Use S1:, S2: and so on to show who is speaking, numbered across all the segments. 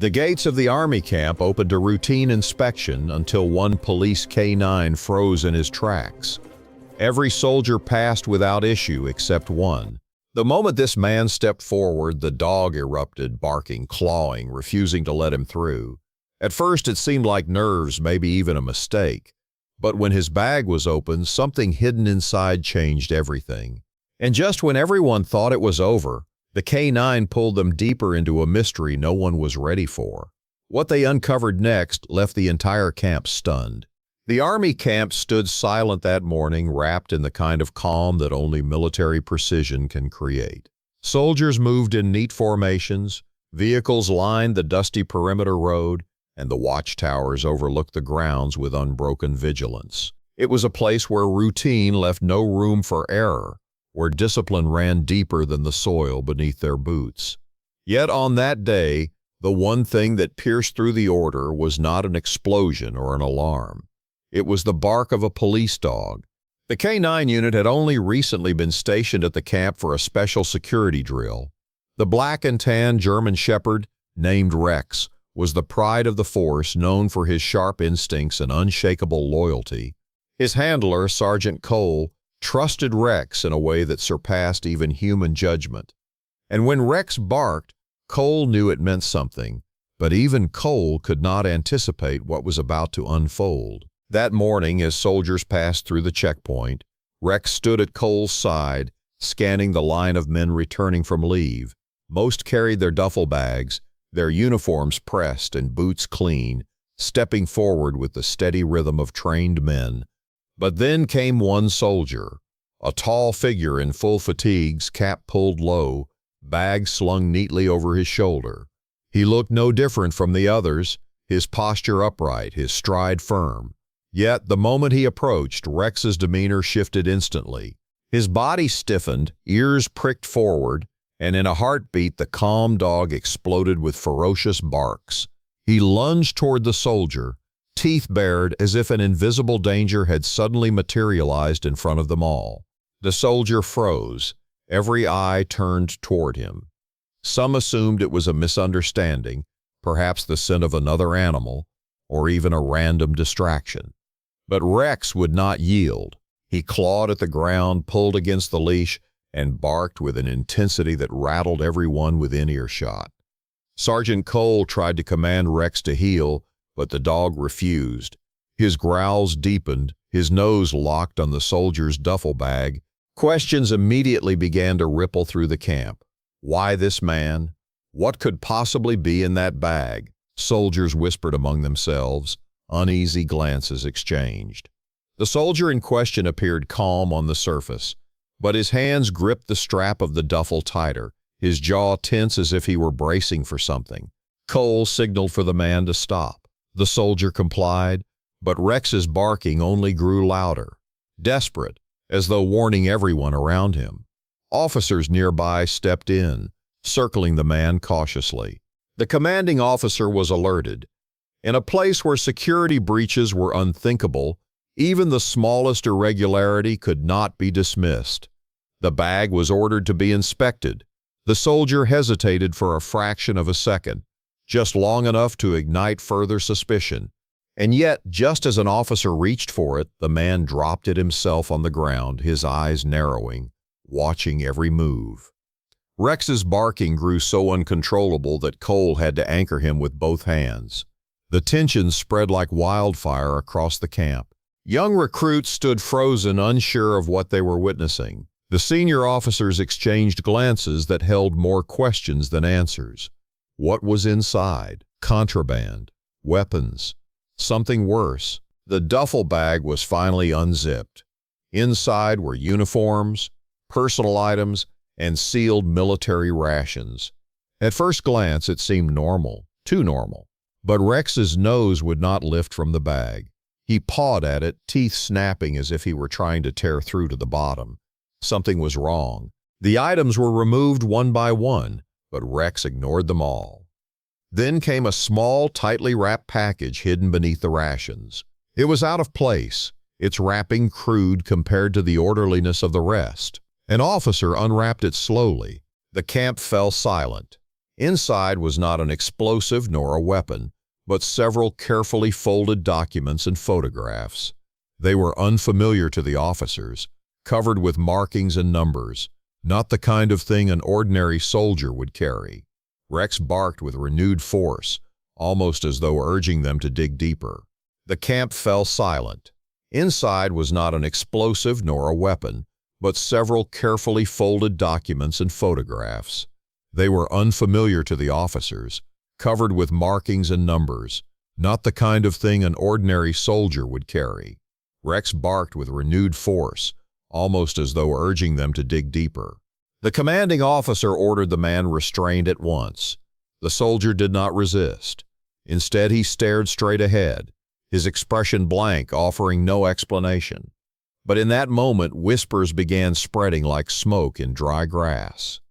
S1: The gates of the Army camp opened to routine inspection until one police K-9 froze in his tracks. Every soldier passed without issue except one. The moment this man stepped forward, the dog erupted, barking, clawing, refusing to let him through. At first it seemed like nerves, maybe even a mistake. But when his bag was opened, something hidden inside changed everything. And just when everyone thought it was over, the K-9 pulled them deeper into a mystery no one was ready for. What they uncovered next left the entire camp stunned. The Army camp stood silent that morning, wrapped in the kind of calm that only military precision can create. Soldiers moved in neat formations, vehicles lined the dusty perimeter road, and the watchtowers overlooked the grounds with unbroken vigilance. It was a place where routine left no room for error, where discipline ran deeper than the soil beneath their boots. Yet on that day, the one thing that pierced through the order was not an explosion or an alarm. It was the bark of a police dog. The K-9 unit had only recently been stationed at the camp for a special security drill. The black and tan German shepherd, named Rex, was the pride of the force, known for his sharp instincts and unshakable loyalty. His handler, Sergeant Cole, trusted Rex in a way that surpassed even human judgment. And when Rex barked, Cole knew it meant something, but even Cole could not anticipate what was about to unfold. That morning, as soldiers passed through the checkpoint, Rex stood at Cole's side, scanning the line of men returning from leave. Most carried their duffel bags, their uniforms pressed and boots clean, stepping forward with the steady rhythm of trained men. But then came one soldier, a tall figure in full fatigues, cap pulled low, bag slung neatly over his shoulder. He looked no different from the others, his posture upright, his stride firm. Yet the moment he approached, Rex's demeanor shifted instantly. His body stiffened, ears pricked forward, and in a heartbeat the calm dog exploded with ferocious barks. He lunged toward the soldier, teeth bared as if an invisible danger had suddenly materialized in front of them all. The soldier froze, every eye turned toward him. Some assumed it was a misunderstanding, perhaps the scent of another animal, or even a random distraction. But Rex would not yield. He clawed at the ground, pulled against the leash, and barked with an intensity that rattled everyone within earshot. Sergeant Cole tried to command Rex to heel, but the dog refused. His growls deepened, his nose locked on the soldier's duffel bag. Questions immediately began to ripple through the camp. Why this man? What could possibly be in that bag? Soldiers whispered among themselves. Uneasy glances exchanged. The soldier in question appeared calm on the surface, but his hands gripped the strap of the duffel tighter, his jaw tense as if he were bracing for something. Cole signaled for the man to stop. The soldier complied, but Rex's barking only grew louder, desperate, as though warning everyone around him. Officers nearby stepped in, circling the man cautiously. The commanding officer was alerted. In a place where security breaches were unthinkable, even the smallest irregularity could not be dismissed. The bag was ordered to be inspected. The soldier hesitated for a fraction of a second, just long enough to ignite further suspicion. And yet, just as an officer reached for it, the man dropped it himself on the ground, his eyes narrowing, watching every move. Rex's barking grew so uncontrollable that Cole had to anchor him with both hands. The tension spread like wildfire across the camp. Young recruits stood frozen, unsure of what they were witnessing. The senior officers exchanged glances that held more questions than answers. What was inside? Contraband, weapons, something worse. The duffel bag was finally unzipped. Inside were uniforms, personal items, and sealed military rations. At first glance, it seemed normal, too normal. But Rex's nose would not lift from the bag. He pawed at it, teeth snapping as if he were trying to tear through to the bottom. Something was wrong. The items were removed one by one, but Rex ignored them all. Then came a small, tightly wrapped package hidden beneath the rations. It was out of place, its wrapping crude compared to the orderliness of the rest. An officer unwrapped it slowly. The camp fell silent. Inside was not an explosive nor a weapon, but several carefully folded documents and photographs. They were unfamiliar to the officers, covered with markings and numbers, not the kind of thing an ordinary soldier would carry. Rex barked with renewed force, almost as though urging them to dig deeper. The camp fell silent. Inside was not an explosive nor a weapon, but several carefully folded documents and photographs. They were unfamiliar to the officers, covered with markings and numbers, not the kind of thing an ordinary soldier would carry. Rex barked with renewed force, almost as though urging them to dig deeper. The commanding officer ordered the man restrained at once. The soldier did not resist. Instead, he stared straight ahead, his expression blank, offering no explanation. But in that moment, whispers began spreading like smoke in dry grass.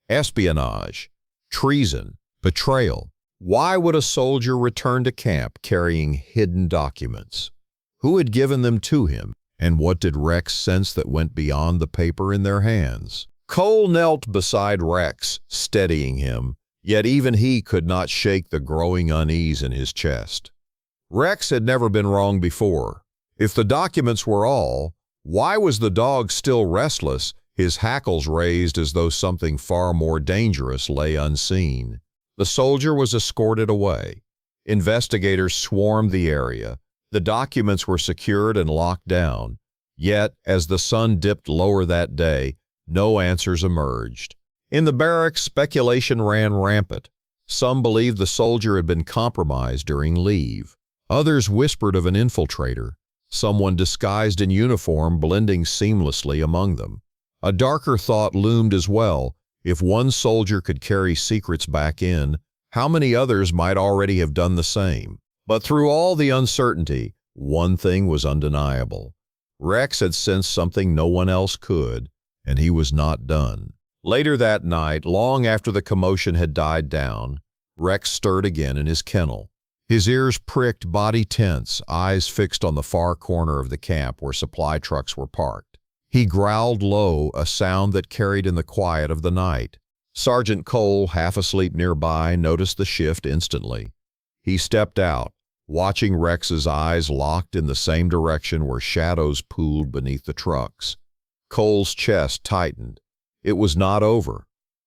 S1: Espionage, treason, betrayal. Why would a soldier return to camp carrying hidden documents? Who had given them to him, and what did Rex sense that went beyond the paper in their hands? Cole knelt beside Rex, steadying him, yet even he could not shake the growing unease in his chest. Rex had never been wrong before. If the documents were all, why was the dog still restless, his hackles raised as though something far more dangerous lay unseen? The soldier was escorted away. Investigators swarmed the area. The documents were secured and locked down. Yet, as the sun dipped lower that day, no answers emerged. In the barracks, speculation ran rampant. Some believed the soldier had been compromised during leave. Others whispered of an infiltrator, someone disguised in uniform blending seamlessly among them. A darker thought loomed as well. If one soldier could carry secrets back in, how many others might already have done the same? But through all the uncertainty, one thing was undeniable. Rex had sensed something no one else could, and he was not done. Later that night, long after the commotion had died down, Rex stirred again in his kennel. His ears pricked, body tense, eyes fixed on the far corner of the camp where supply trucks were parked. He growled low, a sound that carried in the quiet of the night. Sergeant Cole, half asleep nearby, noticed the shift instantly. He stepped out, watching Rex's eyes locked in the same direction where shadows pooled beneath the trucks. Cole's chest tightened. It was not over.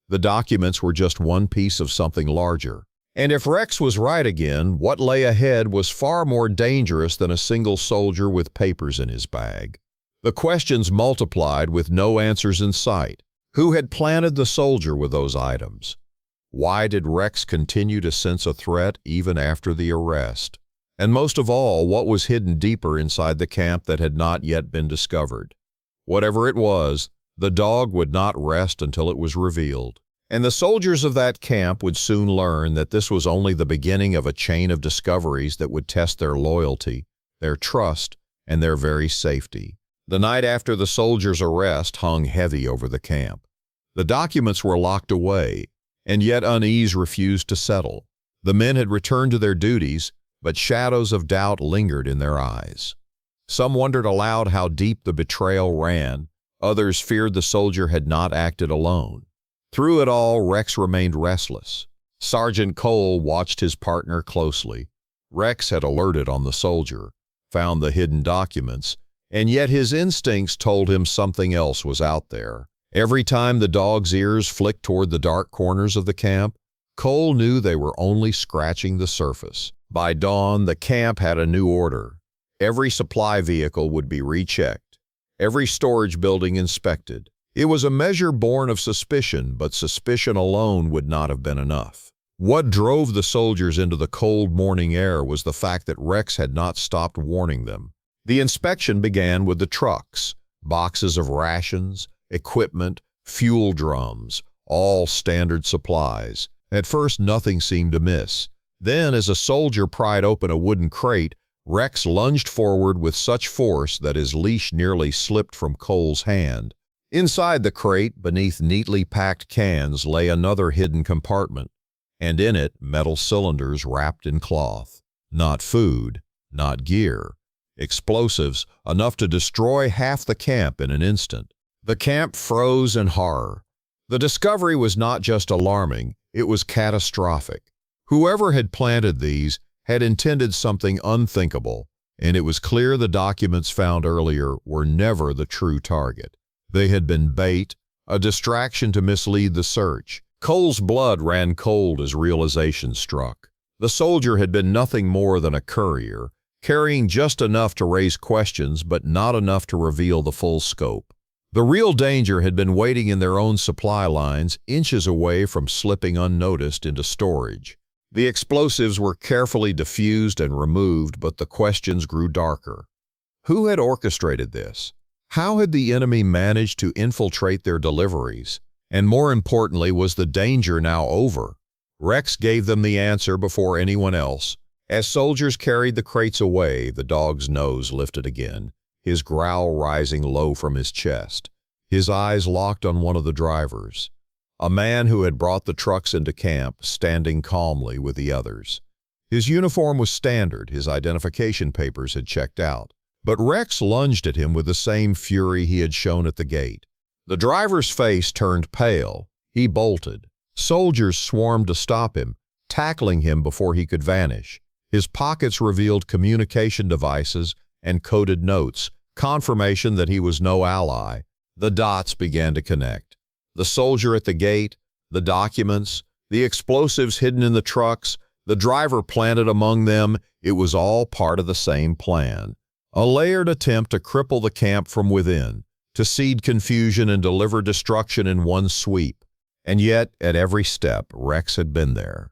S1: The documents were just one piece of something larger. And if Rex was right again, what lay ahead was far more dangerous than a single soldier with papers in his bag. The questions multiplied with no answers in sight. Who had planted the soldier with those items? Why did Rex continue to sense a threat even after the arrest? And most of all, what was hidden deeper inside the camp that had not yet been discovered? Whatever it was, the dog would not rest until it was revealed. And the soldiers of that camp would soon learn that this was only the beginning of a chain of discoveries that would test their loyalty, their trust, and their very safety. The night after the soldiers' arrest hung heavy over the camp. The documents were locked away, and yet unease refused to settle. The men had returned to their duties, but shadows of doubt lingered in their eyes. Some wondered aloud how deep the betrayal ran. Others feared the soldier had not acted alone. Through it all, Rex remained restless. Sergeant Cole watched his partner closely. Rex had alerted on the soldier, found the hidden documents, and yet his instincts told him something else was out there. Every time the dog's ears flicked toward the dark corners of the camp, Cole knew they were only scratching the surface. By dawn, the camp had a new order. Every supply vehicle would be rechecked, every storage building inspected. It was a measure born of suspicion, but suspicion alone would not have been enough. What drove the soldiers into the cold morning air was the fact that Rex had not stopped warning them. The inspection began with the trucks, boxes of rations, equipment, fuel drums, all standard supplies. At first, nothing seemed amiss. Then, as a soldier pried open a wooden crate, Rex lunged forward with such force that his leash nearly slipped from Cole's hand. Inside the crate, beneath neatly packed cans, lay another hidden compartment, and in it, metal cylinders wrapped in cloth. Not food, not gear. Explosives, enough to destroy half the camp in an instant. The camp froze in horror. The discovery was not just alarming, It was catastrophic. Whoever had planted these had intended something unthinkable, and it was clear the documents found earlier were never the true target. They had been bait, a distraction to mislead the search. Cole's blood ran cold as realization struck. The soldier had been nothing more than a courier, carrying just enough to raise questions but not enough to reveal the full scope. The real danger had been waiting in their own supply lines, inches away from slipping unnoticed into storage. The explosives were carefully diffused and removed, but the questions grew darker. Who had orchestrated this? How had the enemy managed to infiltrate their deliveries? And more importantly, was the danger now over? Rex gave them the answer before anyone else. As soldiers carried the crates away, the dog's nose lifted again, his growl rising low from his chest. His eyes locked on one of the drivers, a man who had brought the trucks into camp, standing calmly with the others. His uniform was standard, his identification papers had checked out. But Rex lunged at him with the same fury he had shown at the gate. The driver's face turned pale. He bolted. Soldiers swarmed to stop him, tackling him before he could vanish. His pockets revealed communication devices and coded notes, confirmation that he was no ally. The dots began to connect. The soldier at the gate, the documents, the explosives hidden in the trucks, the driver planted among them, it was all part of the same plan. A layered attempt to cripple the camp from within, to seed confusion and deliver destruction in one sweep. And yet, at every step, Rex had been there.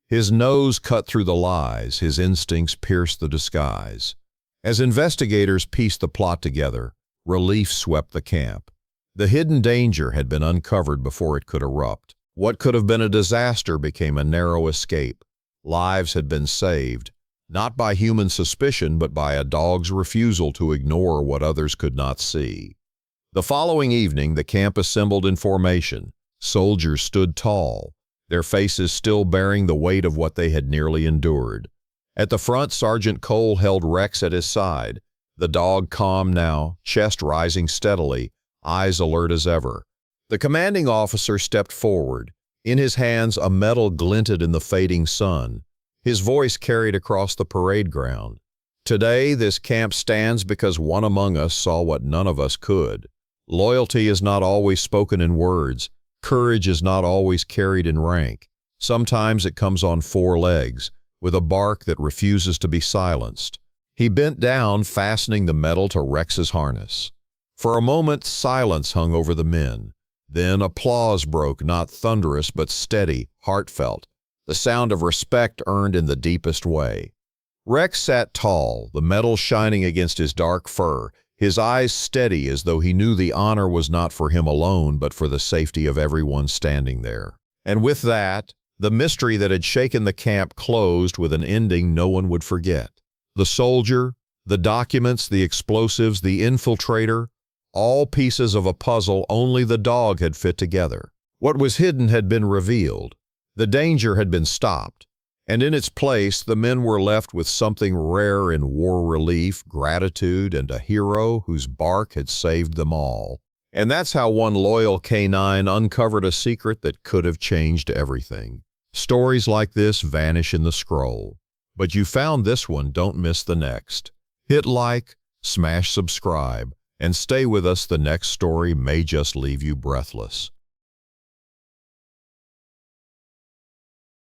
S1: His nose cut through the lies, his instincts pierced the disguise. As investigators pieced the plot together, relief swept the camp. The hidden danger had been uncovered before it could erupt. What could have been a disaster became a narrow escape. Lives had been saved, not by human suspicion, but by a dog's refusal to ignore what others could not see. The following evening, the camp assembled in formation. Soldiers stood tall, their faces still bearing the weight of what they had nearly endured. At the front, Sergeant Cole held Rex at his side, the dog calm now, chest rising steadily, eyes alert as ever. The commanding officer stepped forward. In his hands, a medal glinted in the fading sun. His voice carried across the parade ground. Today, this camp stands because one among us saw what none of us could. Loyalty is not always spoken in words. Courage is not always carried in rank. Sometimes it comes on four legs, with a bark that refuses to be silenced. He bent down, fastening the medal to Rex's harness. For a moment, silence hung over the men. Then applause broke, not thunderous but steady, heartfelt, the sound of respect earned in the deepest way. Rex sat tall, the medal shining against his dark fur, his eyes steady as though he knew the honor was not for him alone but for the safety of everyone standing there. And with that, the mystery that had shaken the camp closed with an ending no one would forget. The soldier, the documents, the explosives, the infiltrator, all pieces of a puzzle only the dog had fit together. What was hidden had been revealed. The danger had been stopped. And in its place, the men were left with something rare in war relief, gratitude, and a hero whose bark had saved them all. And that's how one loyal canine uncovered a secret that could have changed everything. Stories like this vanish in the scroll. But you found this one, don't miss the next. Hit like, smash subscribe, and stay with us. The next story may just leave you breathless.